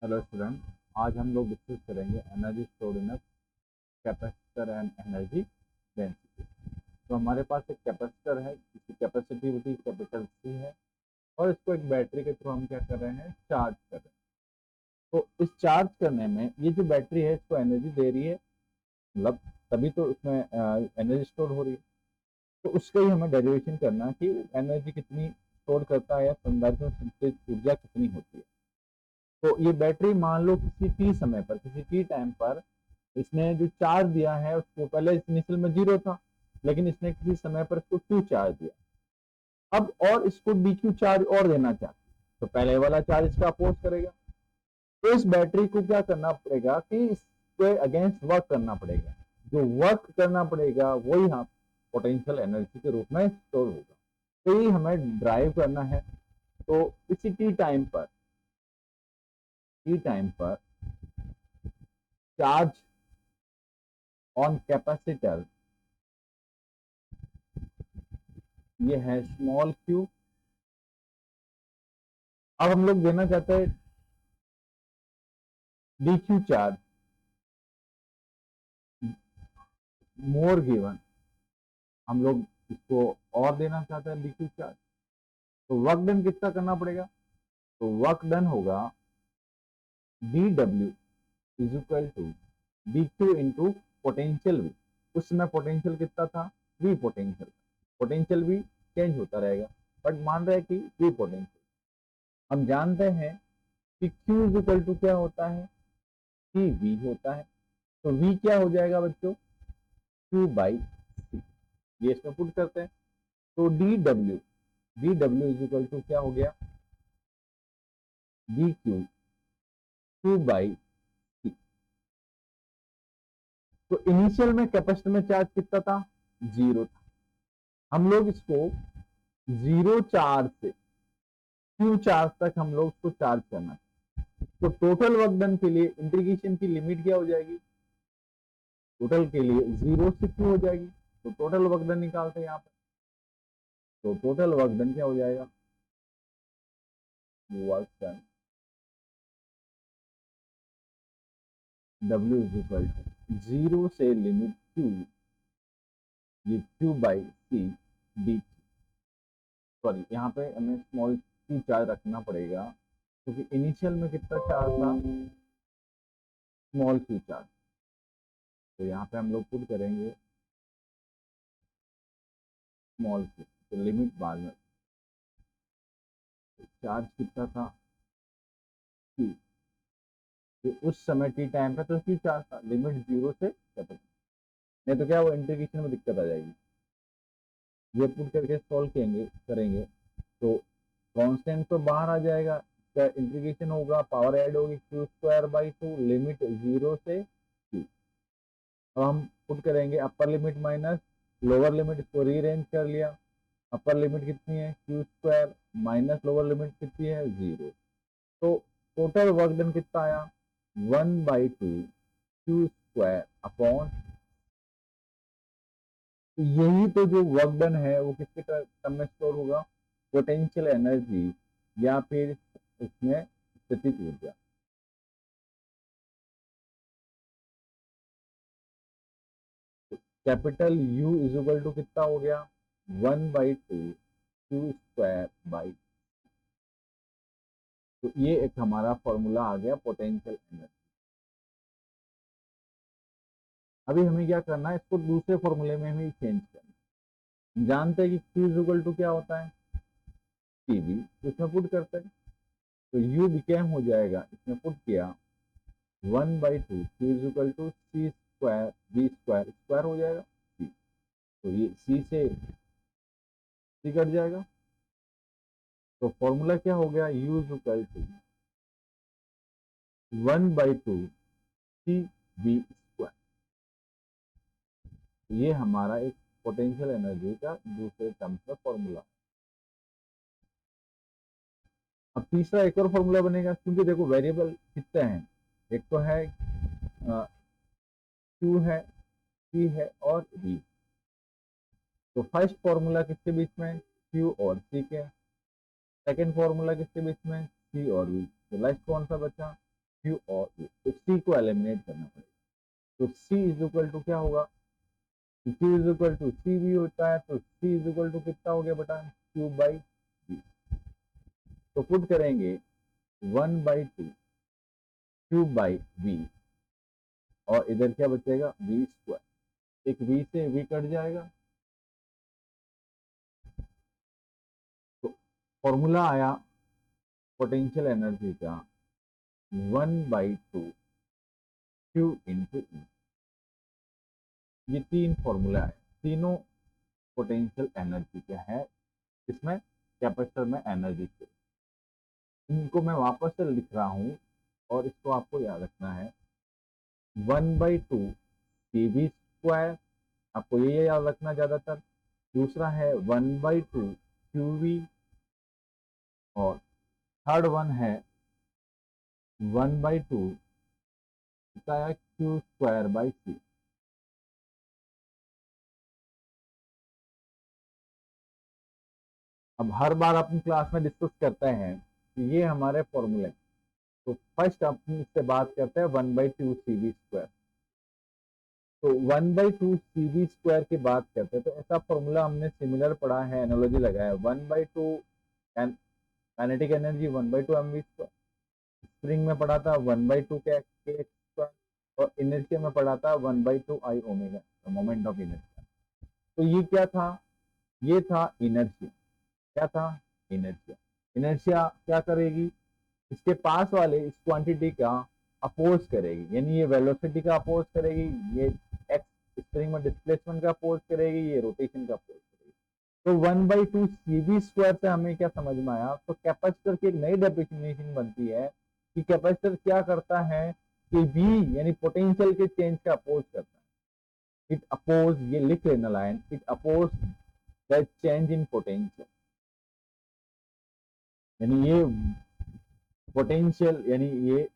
Hello student. आज हम लोग डिस्कस करेंगे energy stored in capacitor and energy density. तो हमारे पास एक कैपेसिटर है जिसकी कैपेसिटी होती कैपिटल सी है, और इसको एक बैटरी के थ्रू हम क्या कर रहे हैं, चार्ज कर रहे हैं। तो इस चार्ज करने में ये जो बैटरी है इसको एनर्जी दे रही है, मतलब तभी तो उसमें एनर्जी स्टोर हो रही है। तो उसका ही हमें डेरिवेशन करना है कि एनर्जी कितनी स्टोर करता है या संधारित्र में संचित ऊर्जा कितनी होती है। तो ये बैटरी मान लो किसी टी समय पर, किसी टी टाइम पर इसने जो चार्ज दिया है उसको, पहले इनिशियल में 0 था, लेकिन इसने किसी समय पर इसको 2 चार्ज दिया। अब और इसको DQ चार्ज और देना चाहते, तो पहले वाला चार्ज इसका अपोज करेगा। तो इस बैटरी को क्या करना पड़ेगा कि इसके अगेंस्ट वर्क करना पड़ेगा। जो वर्क करना पड़ेगा वही हम पोटेंशियल एनर्जी के रूप में स्टोर होगा। तो ये हमें ड्राइव करना है। तो इसी टी टाइम पर चार्ज ऑन कैपेसिटर, ये है स्मॉल क्यू। अब हम लोग देना चाहते हैं DQ चार्ज मोर गिवन, हम लोग इसको और देना चाहते हैं DQ चार्ज। तो वर्क डन कितना करना पड़ेगा? तो वर्क डन होगा DW is equal to DQ into potential V। उस समय पोटेंशियल कितना था? V potential. पोटेंशियल भी चेंज होता रहेगा, बट मान रहे हैं कि V पोटेंशियल। हम जानते हैं कि Q इज इक्वल टू क्या होता है, कि V होता है। तो V क्या हो जाएगा बच्चों? Q by C। ये इसमें पुट करते हैं। तो D W is equal to क्या हो गया? DQ 2/C। तो इनिशियल में कैपेसिटर में चार्ज कितना था? 0 था। हम लोग इसको 0 चार्ज से Q चार्ज तक हम लोग उसको चार्ज करना है। तो टोटल वर्क डन के लिए इंटीग्रेशन की लिमिट क्या हो जाएगी? टोटल के लिए 0 से Q हो जाएगी। तो टोटल वर्क डन निकालते हैं यहाँ पे। तो टोटल वर्क डन क्या हो जाएगा? Work done W is equal to 0 से लिमिट Q, ये Q/C डी। सॉरी, यहाँ पे हमें स्मॉल q चार्ज रखना पड़ेगा, क्योंकि इनिशियल में कितना चार्ज था? Small q charge. तो यहाँ पे हम लोग पुट करेंगे स्मॉल q। तो लिमिट बाद में, चार्ज कितना था? q। तो उस समय टी टाइम पे तो q चार्ज था, लिमिट 0 से कैपिटल। नहीं तो क्या वो इंटीग्रेशन में दिक्कत आ जाएगी। ये पुट करके सॉल्व करेंगे तो कांस्टेंट तो बाहर आ जाएगा। इसका इंटीग्रेशन होगा, पावर ऐड होगी Q² बाई 2, लिमिट 0 से q। अब हम पुट करेंगे upper limit minus lower limit, इसको रीअरेंज कर लिया। अपर लिमिट कितनी है? Q² माइनस लोअर लिमिट कितनी है? 0। तो टोटल वर्क डन कितना आया? 1/2 Q² अपॉन। तो यही तो जो वर्क डन है वो किसके टर्म में स्टोर होगा? पोटेंशियल एनर्जी या फिर इसमें स्थितिज ऊर्जा। Capital U is equal to कितना हो गया? 1/2 Q²बाई। तो ये एक हमारा फॉर्मूला आ गया पोटेंशियल एनर्जी। अभी हमें क्या करना है, इसको दूसरे फॉर्मूले में हमें चेंज करना है। जानते हैं कि Q इज इक्वल टू क्या होता है? TV। इसमें पुट करते हैं तो U बिकेम हो जाएगा, इसमें पुट किया 1/2 Q is equal to C² B² square हो जाएगा C। तो ये C से C कट जाएगा। तो फॉर्मूला क्या हो गया? U is equal to 1/2 CB²। ये हमारा एक पोटेंशियल एनर्जी का दूसरे टर्म्स का फॉर्मूला। अब तीसरा एक और फॉर्मूला बनेगा, क्योंकि देखो वेरिएबल कितने हैं, एक तो है Q है, C है और V। तो फर्स्ट फॉर्मूला किसके बीच में? Q और C के। सेकेंड फॉर्मूला किसके बीच में? C और V। तो लास्ट कौन सा बचा? Q और V, तो C को एलिमिनेट करना पड़ेगा। तो C इज इक्वल टू क्या होगा, Q is equal to C V होता है, तो C इज इक्वल टू कितना हो गया बेटा, Q बाई V। तो पुट करेंगे 1/2 Q बाई V, और इधर क्या बचेगा, V स्क्वायर, एक V से V कट जाएगा, तो फॉर्मूला आया पोटेंशियल एनर्जी का 1/2 Q इंटू E। ये तीन फॉर्मूला है, तीनों पोटेंशियल एनर्जी क्या है, इसमें कैपेसिटर में एनर्जी के, इनको मैं वापस से लिख रहा हूं और इसको आपको याद रखना है। 1/2 CV स्क्वायर, आपको ये याद रखना ज्यादातर। दूसरा है 1/2 QV, और थर्ड वन है 1/2 Q स्क्वायर बाई C। अब हर बार अपनी क्लास में डिस्कस करते हैं कि ये हमारे फॉर्मूले, तो फर्स्ट अपन इससे बात करते हैं 1/2 CV स्क्वायर। तो 1/2 CV स्क्वायर की बात करते हैं, तो ऐसा फॉर्मूला हमने सिमिलर पढ़ा है, एनालॉजी लगाया, 1/2 kinetic energy 1/2 mv square, spring में पढ़ा था 1/2 के स्क्वायर, और इनर्शिया में पढ़ा था 1/2 I omega, moment of inertia. तो ये क्या था, ये था इनर्शिया, क्या था, इनर्शिया। इनर्शिया क्या करेगी, इसके पास वाले इस क्वांटिटी का अपोज करेगी, यानी ये वेलोसिटी का अपोज करेगी, ये एक्स स्प्रिंग में डिस्प्लेसमेंट का अपोज करेगी, ये रोटेशन का अपोज करेगी। तो 1/2 CV स्क्वायर से हमें क्या समझ में आया, तो कैपेसिटर की एक नई डेफिनेशन बनती है कि कैपेसिटर क्या करता है कि V यानी पोटेंशियल के चेंज का अपोज करता है। इट अपोज, ये लिख लेना line, it oppose the change in potential, यानी ये पोटेंशियल यानी ये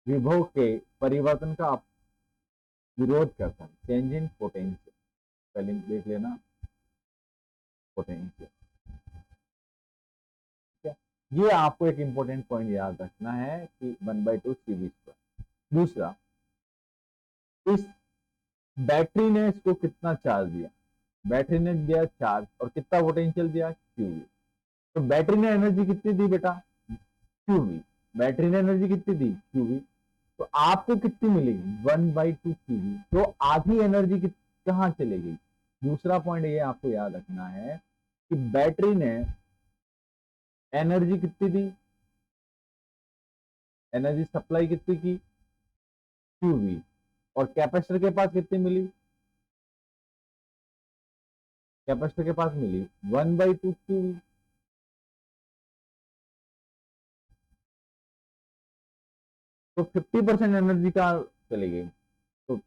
विभव के परिवर्तन का विरोध करता है, चेंज इन पोटेंशियल, स्पेलिंग देख लेना, पोटेंशियल। ठीक है, ये आपको एक इंपॉर्टेंट पॉइंट याद रखना है कि 1/2 CV स्क्वायर। दूसरा, इस बैटरी ने इसको कितना चार्ज दिया, बैटरी ने दिया चार्ज, और कितना पोटेंशियल दिया, QV। तो बैटरी ने एनर्जी कितनी दी बेटा, QV, बैटरी ने एनर्जी कितनी दी, QV। तो आपको कितनी मिलेगी, 1/2 QV, तो आधी एनर्जी कहाँ चले गई। दूसरा पॉइंट ये आपको याद रखना है कि बैटरी ने एनर्जी कितनी दी, एनर्जी सप्लाई कितनी की, QV, और कैपेसिटर के पास कितनी मिली, कैपेसिटर के पास मिली 1/2 QV। तो 50% एनर्जी का चली गई, तो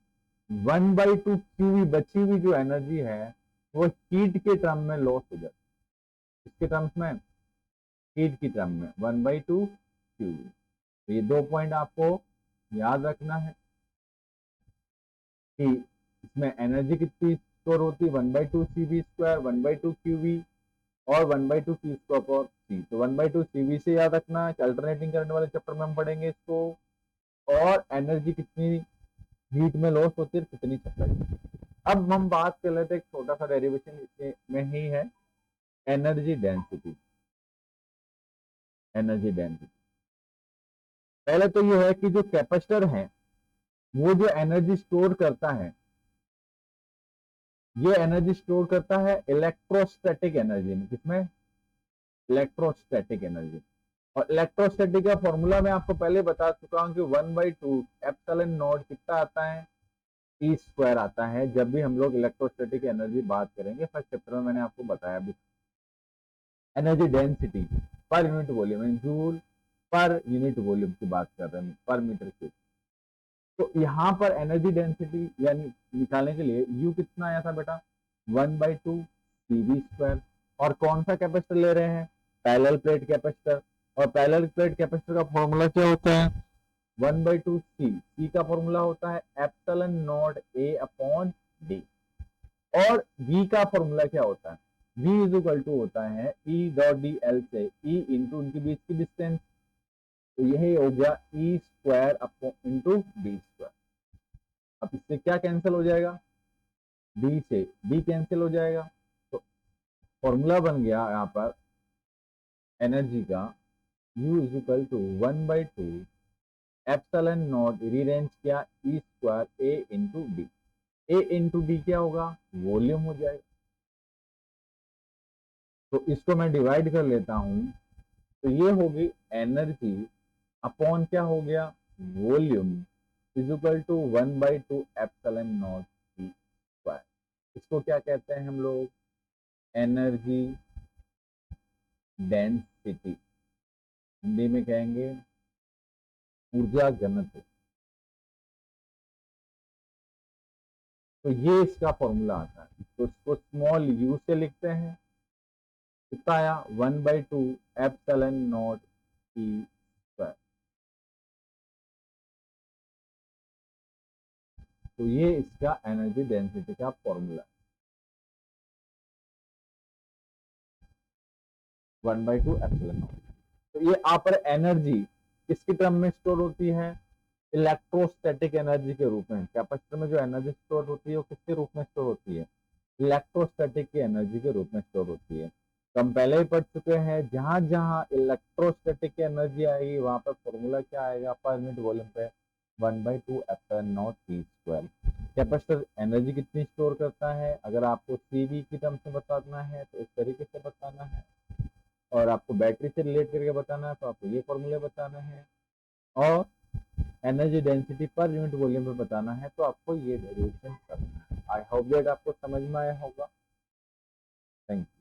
1/2 QV बची हुई जो एनर्जी है वो हीट के टर्म में लॉस हो जाती है, इसके टर्म्स में, हीट की टर्म में 1/2 QV। तो ये दो पॉइंट आपको याद रखना है कि इसमें एनर्जी कितनी स्टोर होती है, 1/2 CV स्क्वायर, 1/2 QV, और 1/2 Q स्क्वायर पर C। तो 1/2 CV से याद रखना है, अल्टरनेटिंग करंट वाले चैप्टर में हम पढ़ेंगे इसको। और एनर्जी कितनी हीट में लॉस होती है, कितनी सप्लाई होती है। अब हम बात कर लेते हैं, एक छोटा सा डेरिवेशन इसमें ही है, एनर्जी डेंसिटी। एनर्जी डेंसिटी, पहले तो ये है कि जो कैपेसिटर है वो जो एनर्जी स्टोर करता है, ये एनर्जी स्टोर करता है इलेक्ट्रोस्टैटिक एनर्जी में, किसमें, इलेक्ट्रोस्टैटिक एनर्जी। और इलेक्ट्रोस्टैटिक का फॉर्मूला मैं आपको पहले बता चुका हूं कि 1/2 एप्सिलॉन नॉट कितना आता है, E स्क्वायर आता है, जब भी हम लोग इलेक्ट्रोस्टैटिक एनर्जी बात करेंगे, फर्स्ट चैप्टर में मैंने आपको बताया भी। Energy density per unit volume, joule per unit volume की बात कर रहे हैं, पर मीटर क्यूब। तो यहाँ पर एनर्जी डेंसिटी यानी निकालने के लिए यू कितना आया था बेटा, 1/2 CV स्क्वायर। और कौन सा कैपेसिटर ले रहे हैं, पैरेलल प्लेट कैपेसिटर, और पैरेलल प्लेट कैपेसिटर का फॉर्मूला क्या होता है, 1/2 C का फॉर्मूला होता है epsilon not A upon D। और V का फॉर्मूला क्या होता है, V इज इक्वल टू होता है E डॉट डी एल से, E इंटू उनके बीच की डिस्टेंस, तो यही हो गया E square upon into B square. अब इससे क्या कैंसिल हो जाएगा, बी से बी कैंसिल हो जाएगा, तो फॉर्मूला बन गया यहाँ पर एनर्जी का U is equal to 1/2 epsilon not rearrange किया E square A into B. A into B क्या होगा, वॉल्यूम हो जाएगा। तो इसको मैं डिवाइड कर लेता हूं, तो ये होगी एनर्जी अपॉन क्या हो गया, volume is equal to 1/2 epsilon not B square. इसको क्या कहते हैं हम लोग, एनर्जी डेंसिटी, हिंदी में कहेंगे ऊर्जा घनत्व। तो ये इसका फॉर्मूला आता है, तो इसको स्मॉल यू से लिखते हैं, कितना आया 1/2 एप्सिलॉन नॉट ई स्क्वायर। तो ये इसका एनर्जी डेंसिटी का फॉर्मूला, 1/2 एप्सिलॉन नॉट। तो ये आप पर एनर्जी किसकी टर्म में स्टोर होती है, इलेक्ट्रोस्टैटिक एनर्जी के रूप में। कैपेसिटर में जो एनर्जी स्टोर होती है वो किसके रूप में स्टोर होती है, इलेक्ट्रोस्टैटिक की एनर्जी के रूप में स्टोर होती है। तो हम पहले ही पढ़ चुके हैं, जहां जहां इलेक्ट्रोस्टैटिक की एनर्जी आएगी वहां पर फॉर्मूला क्या आएगा, पर यूनिट वॉल्यूम पे 1/2 epsilon not E square. Capacitor energy कितनी स्टोर करता है, अगर आपको सीवी की टर्म्स में बताना है तो इस तरीके से बताना है, और आपको बैटरी से रिलेट करके बताना है तो आपको ये फॉर्मूले बताना है, और energy density per unit volume में बताना है तो आपको ये डेरिवेशन करना है। आई होप दैट आपको समझ में आया होगा। Thank you.